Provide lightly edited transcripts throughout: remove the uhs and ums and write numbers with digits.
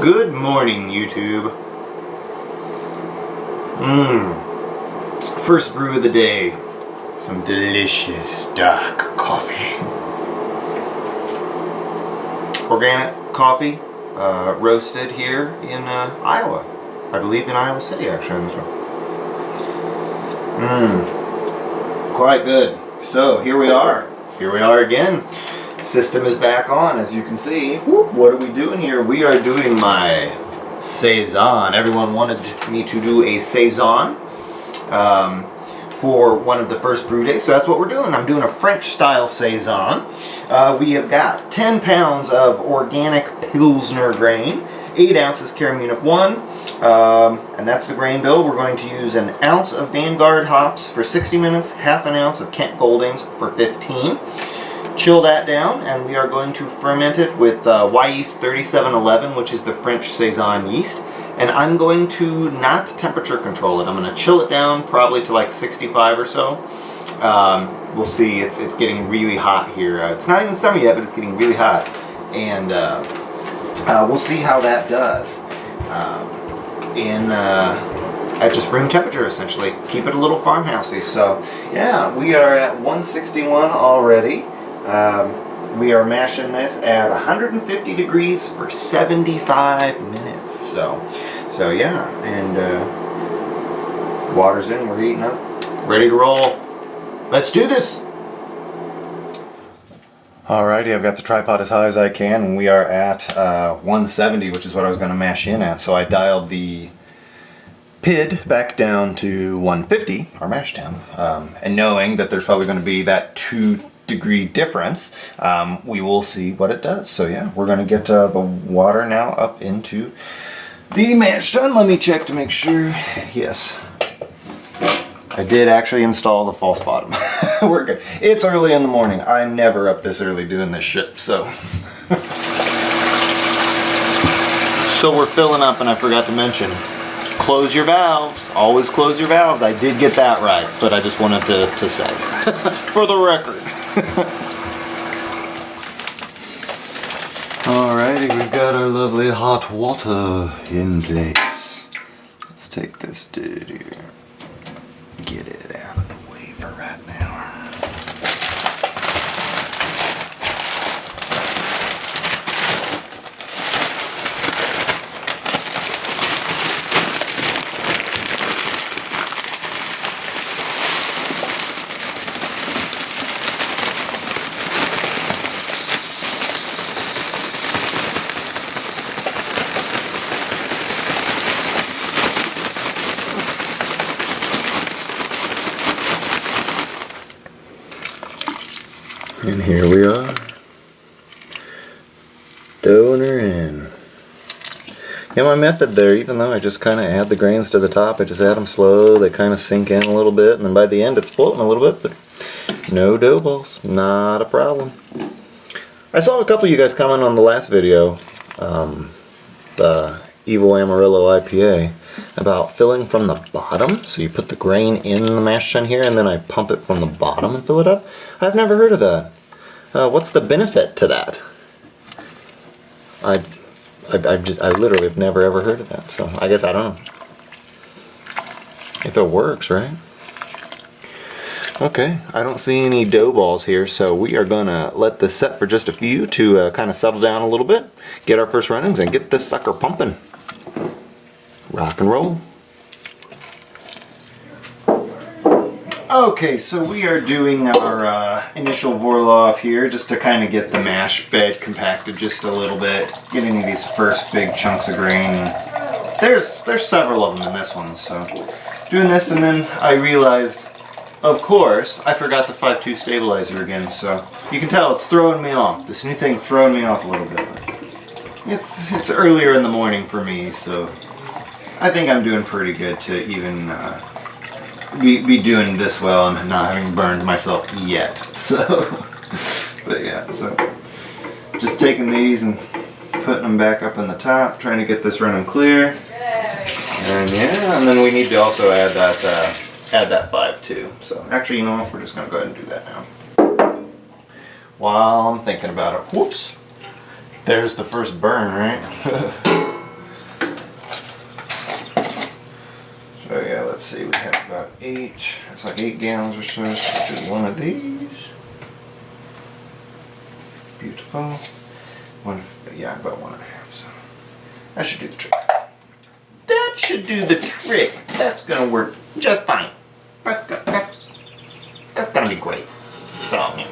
Good morning, YouTube. First brew of the day. Some delicious dark coffee. Organic coffee, roasted here in Iowa. I believe in Iowa City, actually, on this one. Quite good. So, here we are. Here we are again. System is back on, as you can see. What are we doing here? We are doing my Saison. Everyone wanted me to do a Saison for one of the first brew days, so that's what we're doing. I'm doing a French style Saison. We have got 10 pounds of organic Pilsner grain, 8 ounces Caramunic 1, and that's the grain bill. We're going to use an ounce of Vanguard hops for 60 minutes, half an ounce of Kent Goldings for 15. Chill that down, and we are going to ferment it with Wyeast 3711, which is the French Saison yeast. And I'm going to not temperature control it. I'm going to chill it down probably to like 65 or so. We'll see. It's getting really hot here. It's not even summer yet, but it's getting really hot. And we'll see how that does at just room temperature, essentially. Keep it a little farmhousey. So yeah, we are at 161 already. We are mashing this at 150 degrees for 75 minutes. So yeah, and water's in, we're heating up, ready to roll. Let's do this. Alrighty, I've got the tripod as high as I can, and we are at 170, which is what I was going to mash in at. So I dialed the PID back down to 150, our mash temp, and knowing that there's probably going to be that 2-degree difference, we will see what it does. So yeah, we're going to get the water now up into the mash tun. Let me check to make sure. Yes, I did actually install the false bottom. We're good. It's early in the morning. I'm never up this early doing this shit, so. So we're filling up, and I forgot to mention, close your valves. Always close your valves. I did get that right, but I just wanted to say for the record. Alrighty, we've got our lovely hot water in place. Let's take this dude here. Get it out of the way for right now. And here we are, doughing her in. Yeah, my method there, even though I just kind of add the grains to the top, I just add them slow, they kind of sink in a little bit, and then by the end it's floating a little bit, but no dough balls, not a problem. I saw a couple of you guys comment on the last video, the Evil Amarillo IPA, about filling from the bottom. So you put the grain in the mash tun here, and then I pump it from the bottom and fill it up. I've never heard of that. What's the benefit to that? I literally have never ever heard of that. So I guess I don't know if it works, right? Okay, I don't see any dough balls here, so we are gonna let this set for just a few to kind of settle down a little bit, get our first runnings, and get this sucker pumping. Rock and roll. Okay, so we are doing our initial Vorloff here just to kind of get the mash bed compacted just a little bit, get any of these first big chunks of grain. There's several of them in this one, so doing this, and then I realized, of course, I forgot the 5.2 stabilizer again, so you can tell it's throwing me off. This new thing's throwing me off a little bit. It's earlier in the morning for me, so I think I'm doing pretty good to even be doing this well and not having burned myself yet. So, but yeah, so just taking these and putting them back up on the top, trying to get this running clear. And yeah, and then we need to also add that 5.2. So actually, you know what? We're just gonna go ahead and do that now. While I'm thinking about it, whoops. There's the first burn, right? see, we have about 8, it's like 8 gallons or so, so we'll do one of these. Beautiful. One, yeah, about 1.5, so that should do the trick. That should do the trick. That's gonna work just fine. That's gonna be great. So, yeah.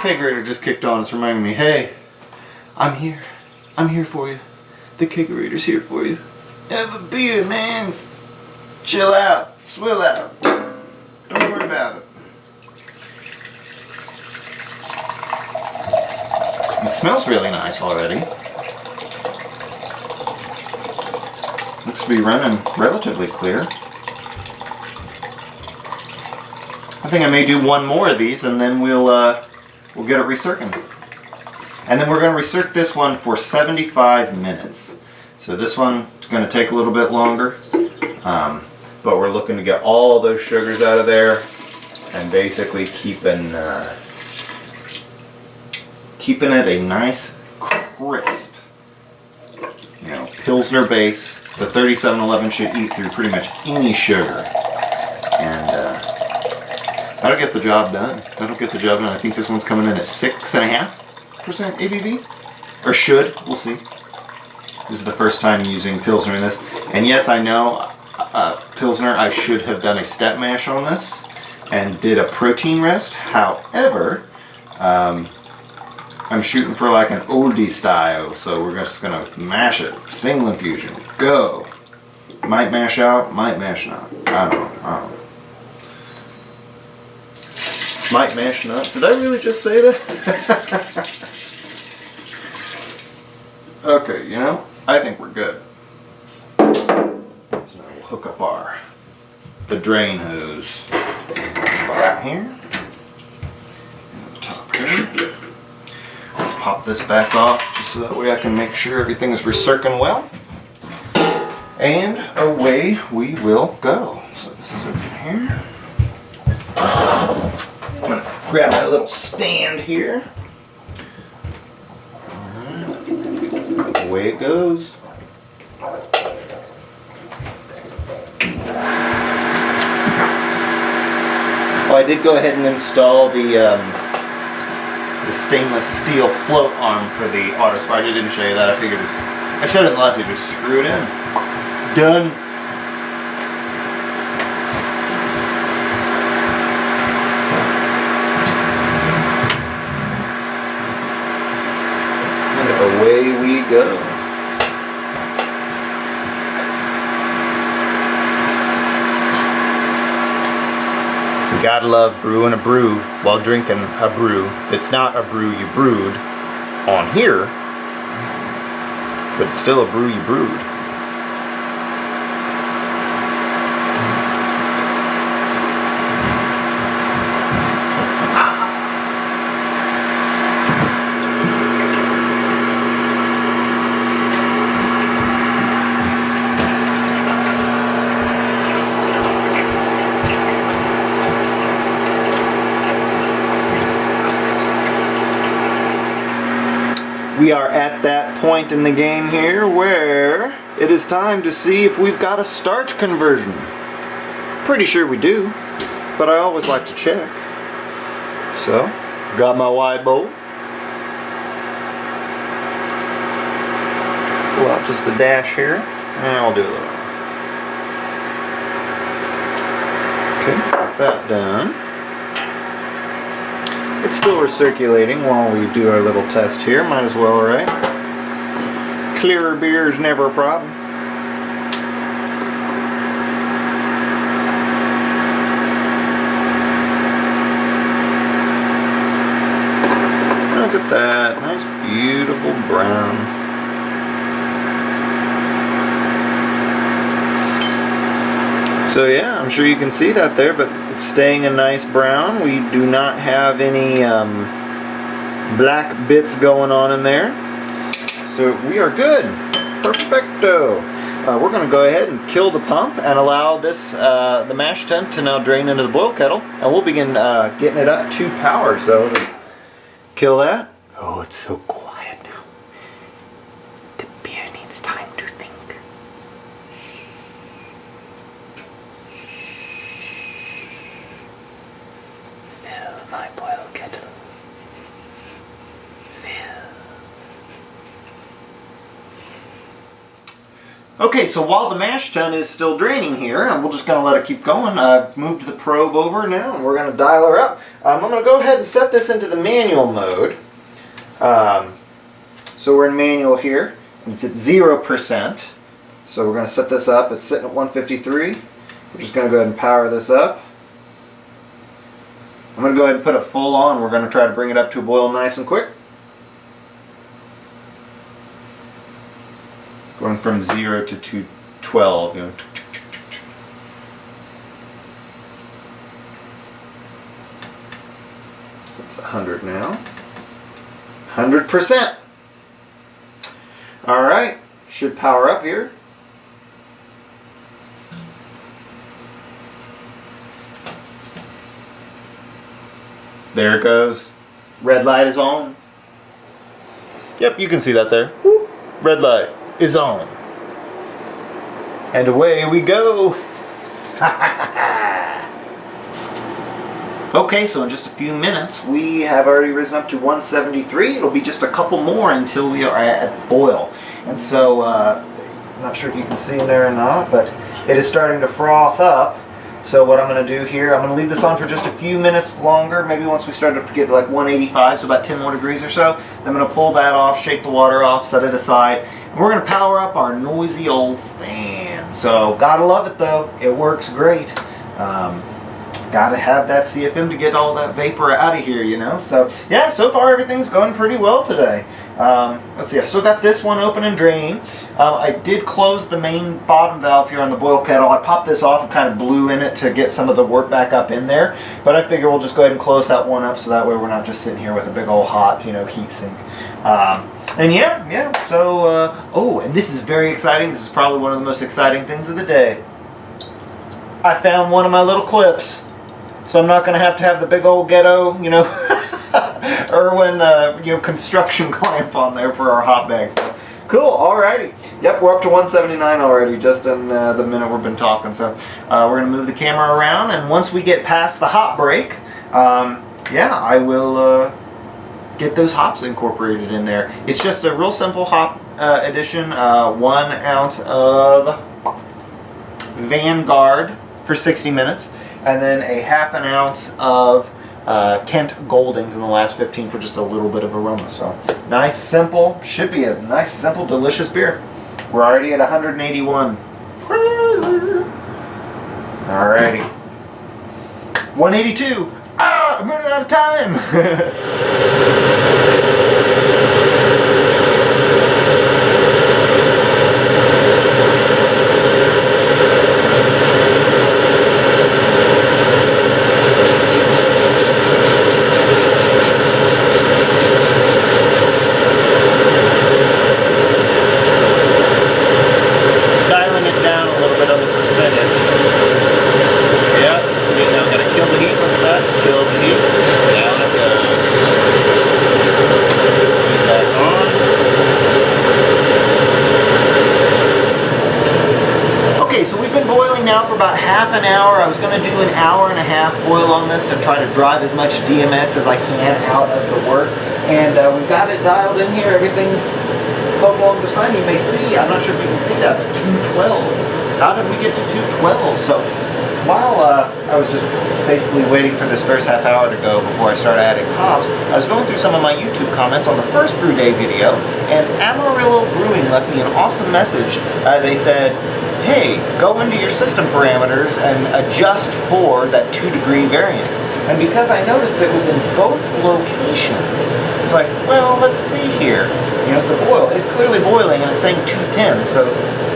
Kegerator just kicked on. It's reminding me, hey, I'm here. I'm here for you. The kegerator's here for you. Have a beer, man. Chill out. Swill out. Don't worry about it. It smells really nice already. Looks to be running relatively clear. I think I may do one more of these and then we'll get it recircing. And then we're going to recirc this one for 75 minutes. So this one is going to take a little bit longer, but we're looking to get all those sugars out of there and basically keeping it a nice crisp, you know, Pilsner base. The 3711 should eat through pretty much any sugar, and that'll get the job done. I think this one's coming in at 6.5% ABV, or should. We'll see. This is the first time using Pilsner in this, and yes, I know Pilsner. I should have done a step mash on this and did a protein rest. However, I'm shooting for like an oldie style, so we're just gonna mash it. Single infusion. Go. Might mash out, might mash not. I don't know. Might mash not. Did I really just say that? Okay, you know, I think we're good. So now we'll hook up the drain hose right here. Into the top here. Pop this back off just so that way I can make sure everything is recircling well. And away we will go. So this is over here. I'm going to grab my little stand here. Alright. Away it goes. Well, I did go ahead and install the stainless steel float arm for the auto spark. I didn't show you that. I figured I showed it in the last video. Just screw it in. Done. And away we go. You gotta love brewing a brew while drinking a brew that's not a brew you brewed on here, but it's still a brew you brewed. We are at that point in the game here where it is time to see if we've got a starch conversion. Pretty sure we do, but I always like to check. So, got my wide bowl. Pull out just a dash here, and I'll do a little. Okay, got that done. It's still recirculating while we do our little test here. Might as well, right? Clearer beer is never a problem. Look at that. Nice, beautiful brown. So yeah, I'm sure you can see that there, but it's staying a nice brown. We do not have any black bits going on in there. So we are good. Perfecto. We're going to go ahead and kill the pump and allow this, the mash tun to now drain into the boil kettle. And we'll begin getting it up to power. So let's kill that. Oh, it's so quiet now. The beer needs time to think. Okay, so while the mash tun is still draining here, and we're just going to let it keep going, I've moved the probe over now, and we're going to dial her up. I'm going to go ahead and set this into the manual mode. So we're in manual here, and it's at 0%. So we're going to set this up. It's sitting at 153. We're just going to go ahead and power this up. I'm going to go ahead and put it full on. We're going to try to bring it up to a boil nice and quick. Going from 0 to 212, you know. So it's 100 now. 100%. All right, should power up here. There it goes. Red light is on. Yep, you can see that there. Whoop. Red light is on. And away we go. Okay, so in just a few minutes we have already risen up to 173. It'll be just a couple more until we are at boil. And so, I'm not sure if you can see in there or not, but it is starting to froth up. So what I'm going to do here, I'm going to leave this on for just a few minutes longer, maybe once we start to get like 185, so about 10 more degrees or so. Then I'm going to pull that off, shake the water off, set it aside, and we're going to power up our noisy old fan. So gotta love it though, it works great. Gotta have that CFM to get all that vapor out of here, you know. So yeah, so far everything's going pretty well today. Let's see, I've still got this one open and draining. I did close the main bottom valve here on the boil kettle. I popped this off and kind of blew in it to get some of the work back up in there. But I figure we'll just go ahead and close that one up so that way we're not just sitting here with a big old hot, you know, heat sink. And yeah, so, oh, and this is very exciting. This is probably one of the most exciting things of the day. I found one of my little clips. So I'm not going to have the big old ghetto, you know, Irwin, you know, construction clamp on there for our hot bags. So, cool, alrighty. Yep, we're up to 179 already, just in the minute we've been talking. So we're going to move the camera around, and once we get past the hop break, yeah, I will get those hops incorporated in there. It's just a real simple hop addition. 1 ounce of Vanguard for 60 minutes. And then a ½ ounce of Kent Goldings in the last 15 for just a little bit of aroma. So nice, simple, should be a nice, simple, delicious beer. We're already at 181. Alrighty. 182. Ah, I'm running out of time. For about half an hour. I was going to do an hour and a half boil on this to try to drive as much DMS as I can out of the work, and we've got it dialed in here. Everything's poked along just fine. You may see, I'm not sure if you can see that, but 212. How did we get to 212? So while I was just basically waiting for this first half hour to go before I started adding hops, I was going through some of my YouTube comments on the first brew day video, and Amarillo Brewing left me an awesome message. They said, hey, go into your system parameters and adjust for that 2-degree variance. And because I noticed it was in both locations, it's like, well, let's see here. You know, the boil, it's clearly boiling and it's saying 210, so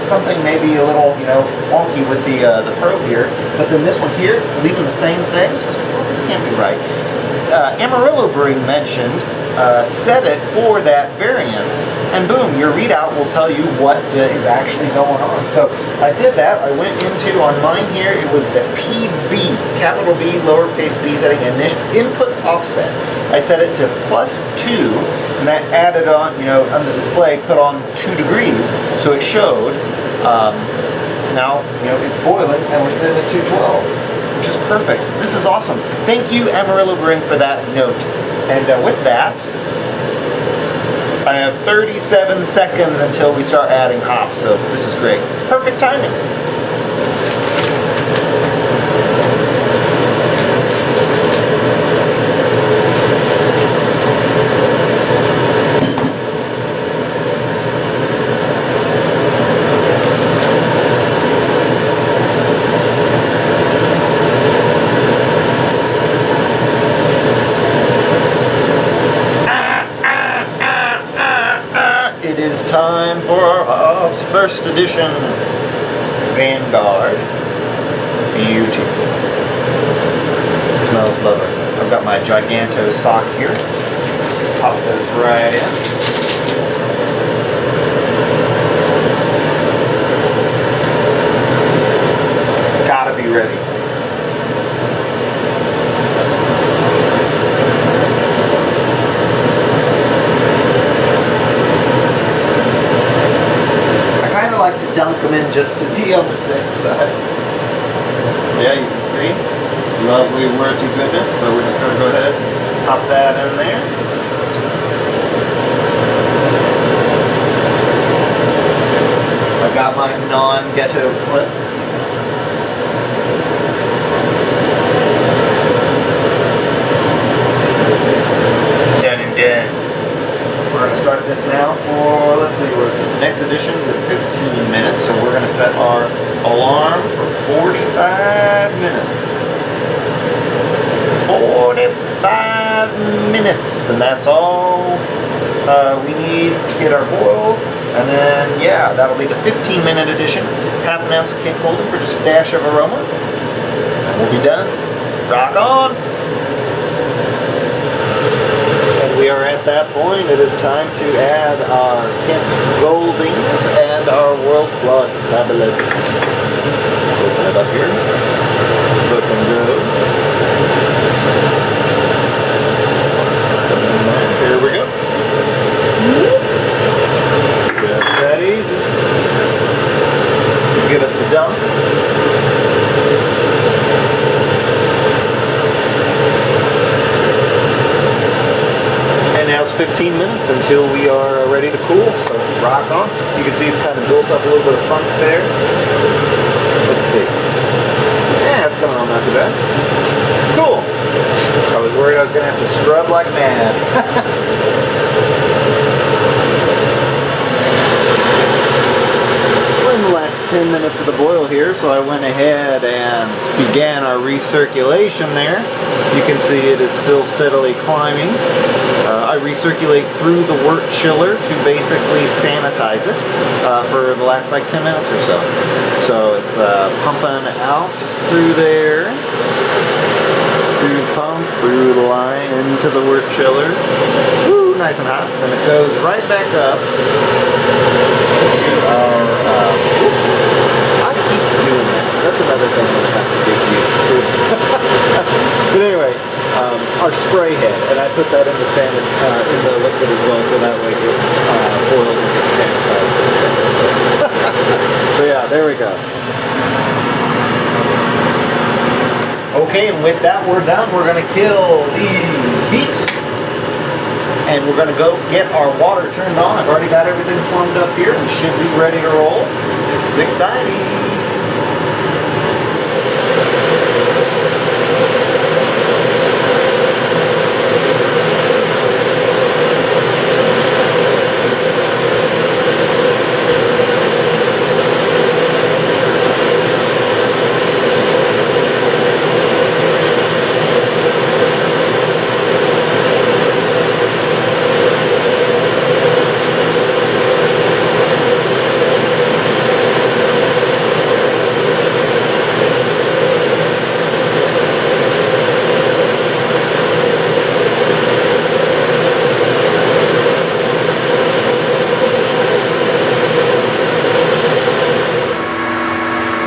something maybe a little, you know, wonky with the probe here. But then this one here, leaving the same thing, so I was like, well, this can't be right. Amarillo Brewing mentioned, set it for that variance, and boom, your readout will tell you what is actually going on. So I did that. I went into, on mine here, it was the PB, capital B, lowercase b setting, input offset. I set it to +2, and that added on, you know, on the display, put on 2 degrees, so it showed, now, you know, it's boiling, and we're sitting at 212. Which is perfect. This is awesome. Thank you, Amarillo Brewing, for that note. And with that, I have 37 seconds until we start adding hops, so this is great. Perfect timing. It is time for our hops first edition. Vanguard. Beautiful. Smells lovely. I've got my Giganto sock here. Pop those right in. Gotta be ready. Like to dunk them in just to be on the safe side. Yeah, you can see. Lovely words of goodness. So we're just going to go ahead and pop that in there. I've got my non-ghetto clip. Done and done. We're going to start this now for, let's see, what is it? The next edition's at 15 minutes, so we're going to set our alarm for 45 minutes. 45 minutes, and that's all we need to get our boil. And then, yeah, that'll be the 15-minute edition. Half an ounce of King Golden for just a dash of aroma. And we'll be done. Rock on! We are at that point. It is time to add our Kent Goldings and our World Blood tablet. Open it up here. Look and go. Here we go. Just that easy. Give it the dump. Now it's 15 minutes until we are ready to cool, so rock on. You can see it's kind of built up a little bit of funk there. Let's see. Yeah, it's coming on not too bad. Cool. I was worried I was going to have to scrub like mad. We're in the last 10 minutes of the boil here, so I went ahead and began our recirculation there. You can see it is still steadily climbing. I recirculate through the wort chiller to basically sanitize it for the last like 10 minutes or so. So it's pumping out through there, through the pump, through the line, into the wort chiller. Woo, nice and hot. Then it goes right back up to our, oops, I keep doing that. That's another thing that I have to get used to. But anyway, our spray head, and I put that in the in the liquid as well, so that way it boils and gets sanitized. So yeah, there we go. Okay, and with that we're done. We're going to kill the heat, and we're going to go get our water turned on. I've already got everything plumbed up here and should be ready to roll. This is exciting.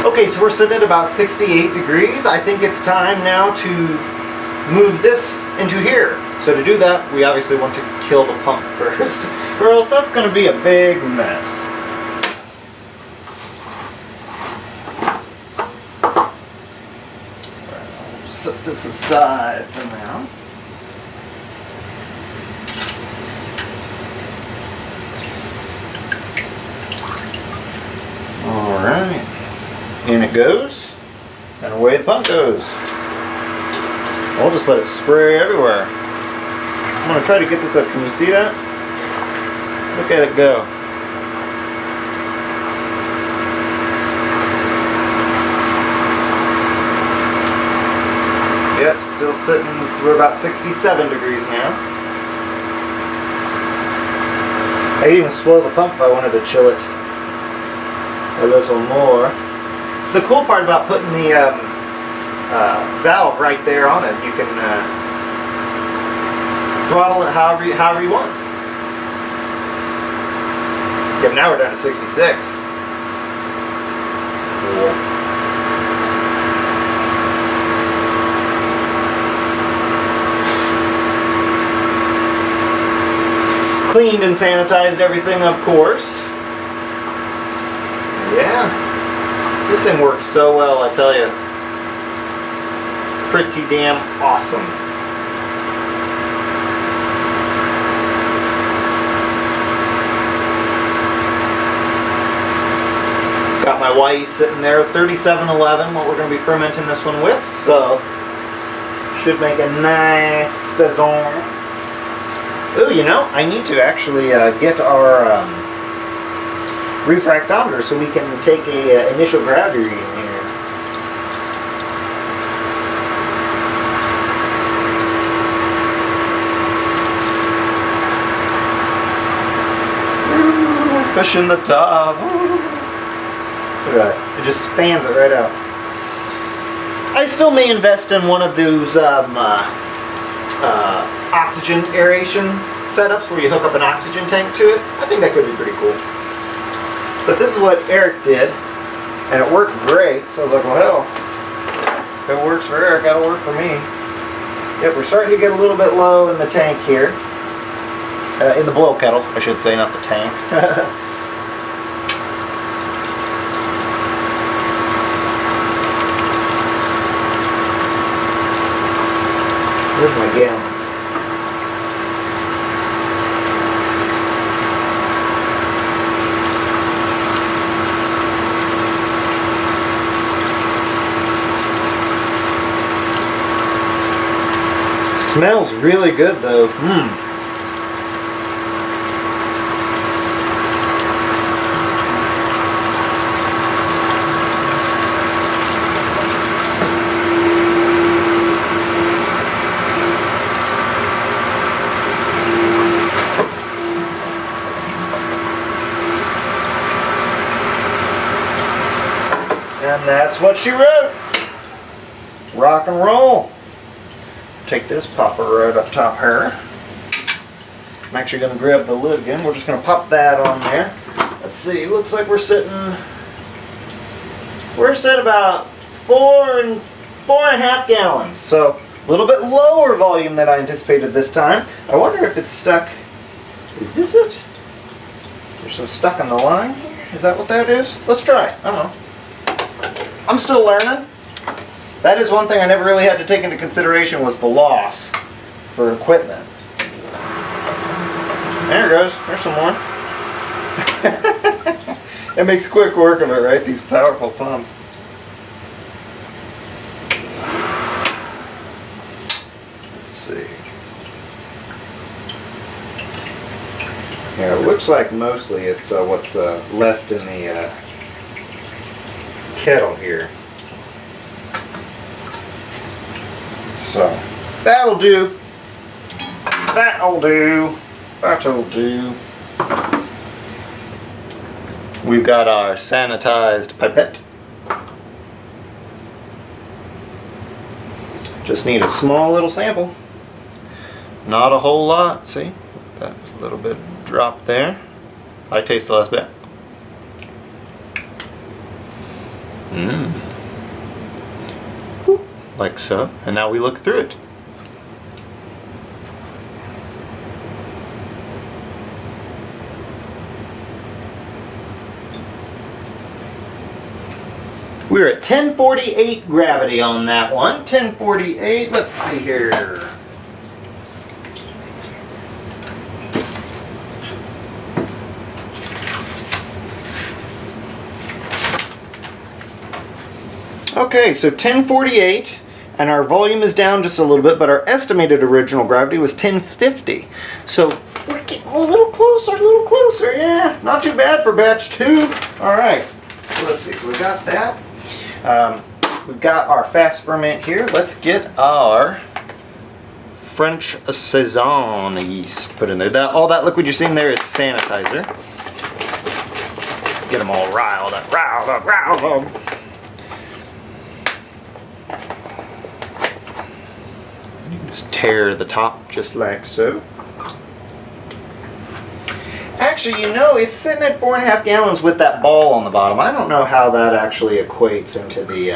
Okay, so we're sitting at about 68 degrees. I think it's time now to move this into here. So to do that, we obviously want to kill the pump first, or else that's going to be a big mess. Set this aside for now. it goes, and away the pump goes. I'll just let it spray everywhere. I'm going to try to get this up. Can you see that? Look at it go. Yep, still sitting, we're about 67 degrees now. I could even slow the pump if I wanted to chill it a little more. So the cool part about putting the valve right there on it, you can throttle it however you want. Yep, now we're down to 66. Cool. Cleaned and sanitized everything, of course. Yeah, this thing works so well, I tell you. It's pretty damn awesome. Got my Wyeast sitting there, 3711, what we're going to be fermenting this one with, so should make a nice Saison. Oh, you know, I need to actually get our refractometer so we can take a initial gravity reading here. Pushing the top. Look at that. It just fans it right out. I still may invest in one of those oxygen aeration setups where you hook up an oxygen tank to it. I think that could be pretty cool. But this is what Erik did, and it worked great, so I was like, well, hell, if it works for Erik, that'll work for me. Yep, we're starting to get a little bit low in the tank here. In the boil kettle, I should say, not the tank. Where's my gallons? Smells really good though. And that's what she wrote. Rock and roll. Take this popper right up top here. I'm actually going to grab the lid again. We're just going to pop that on there. Let's see. Looks like we're sitting about 4.5 gallons. So a little bit lower volume than I anticipated this time. I wonder if it's stuck. Is this it? There's some stuck on the line here. Is that what that is? Let's try it. I don't know. I'm still learning. That is one thing I never really had to take into consideration was the loss for equipment. There it goes. There's some more. It makes quick work of it, right? These powerful pumps. Let's see. Yeah, it looks like mostly it's what's left in the kettle here. So that'll do. That'll do. That'll do. We've got our sanitized pipette. Just need a small little sample. Not a whole lot. See? That was a little bit dropped there. I taste the last bit. Like so, and now we look through it. We're at 1048 gravity on that one. 1048, let's see here. Okay, so 1048, and our volume is down just a little bit, but our estimated original gravity was 1050. So we're getting a little closer, yeah. Not too bad for batch 2. All right, so let's see, so we got that. We've got our fast ferment here. Let's get our French Saison yeast put in there. All that liquid you're seeing there is sanitizer. Get them all riled up. You can just tear the top just like so. Actually, you know, it's sitting at 4.5 gallons with that ball on the bottom. I don't know how that actually equates into the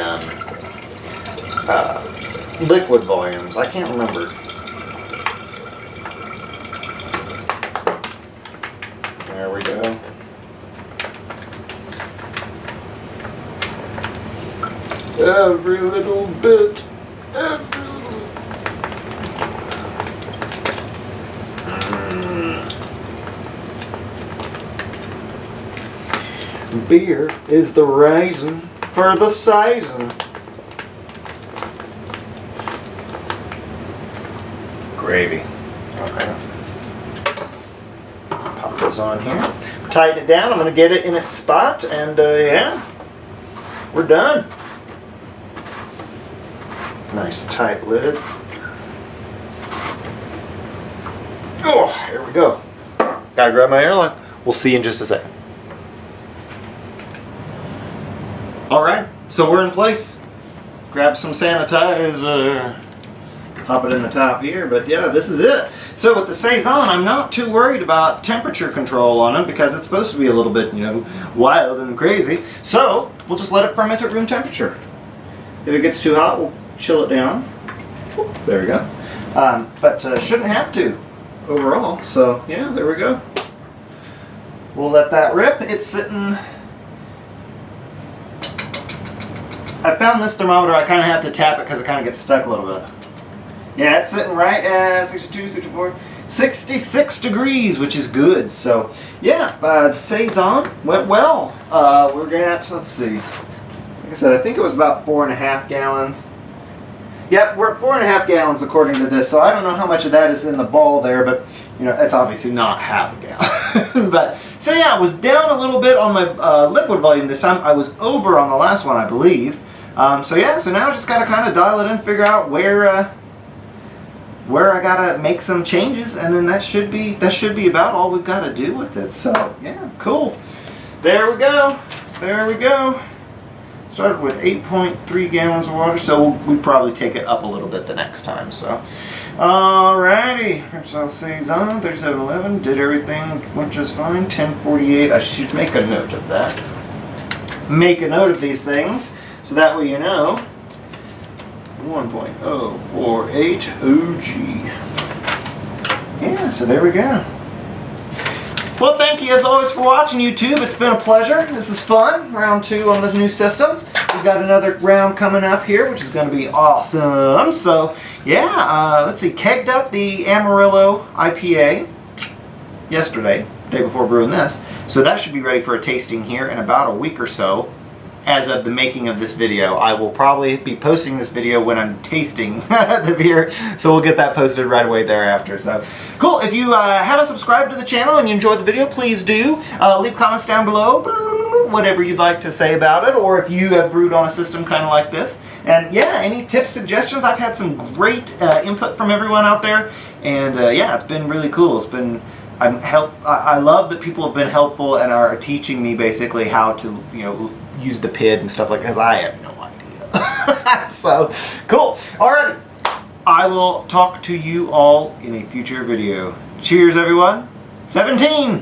liquid volumes. I can't remember. There we go. Every little bit. Beer is the reason for the season. Gravy. Okay. Pop this on here. Tighten it down. I'm going to get it in its spot, and yeah, we're done. Nice tight lid. Oh, here we go. Gotta grab my airlock. We'll see you in just a second. Alright, so we're in place. Grab some sanitizer. Pop it in the top here, but yeah, this is it. So with the Saison, I'm not too worried about temperature control on it because it's supposed to be a little bit, you know, wild and crazy. So we'll just let it ferment at room temperature. If it gets too hot, we'll chill it down. There we go. But shouldn't have to overall. So yeah, there we go. We'll let that rip. It's sitting... I found this thermometer, I kind of have to tap it because it kind of gets stuck a little bit. Yeah, it's sitting right at 62, 64, 66 degrees, which is good. So, yeah, the Saison went well. We're at, let's see, like I said, I think it was about 4.5 gallons. Yep, we're at 4.5 gallons according to this, so I don't know how much of that is in the ball there, but, you know, that's obviously not half a gallon. But, so yeah, I was down a little bit on my liquid volume this time. I was over on the last one, I believe. So yeah, so now I just got to kind of dial it in, figure out where I got to make some changes, and then that should be about all we've got to do with it. So yeah, cool. There we go. There we go. Started with 8.3 gallons of water, so we'll probably take it up a little bit the next time. So, alrighty. So Saison 3711 did everything, went just fine. 1048. I should make a note of that. Make a note of these things. So that way you know, 1.048 OG. Yeah, so there we go. Well, thank you as always for watching, YouTube. It's been a pleasure. This is fun. Round 2 on this new system. We've got another round coming up here, which is going to be awesome. So, yeah, let's see. Kegged up the Amarillo IPA yesterday, day before brewing this. So that should be ready for a tasting here in about a week or so. As of the making of this video, I will probably be posting this video when I'm tasting the beer, so we'll get that posted right away thereafter. So cool. If you haven't subscribed to the channel and you enjoyed the video, please do leave comments down below, whatever you'd like to say about it, or if you have brewed on a system kind of like this. And yeah, any tips, suggestions? I've had some great input from everyone out there, and yeah, it's been really cool. It's been I love that people have been helpful and are teaching me basically how to, you know, use the PID and stuff like that, because I have no idea. So, cool. Alright, I will talk to you all in a future video. Cheers, everyone. 17!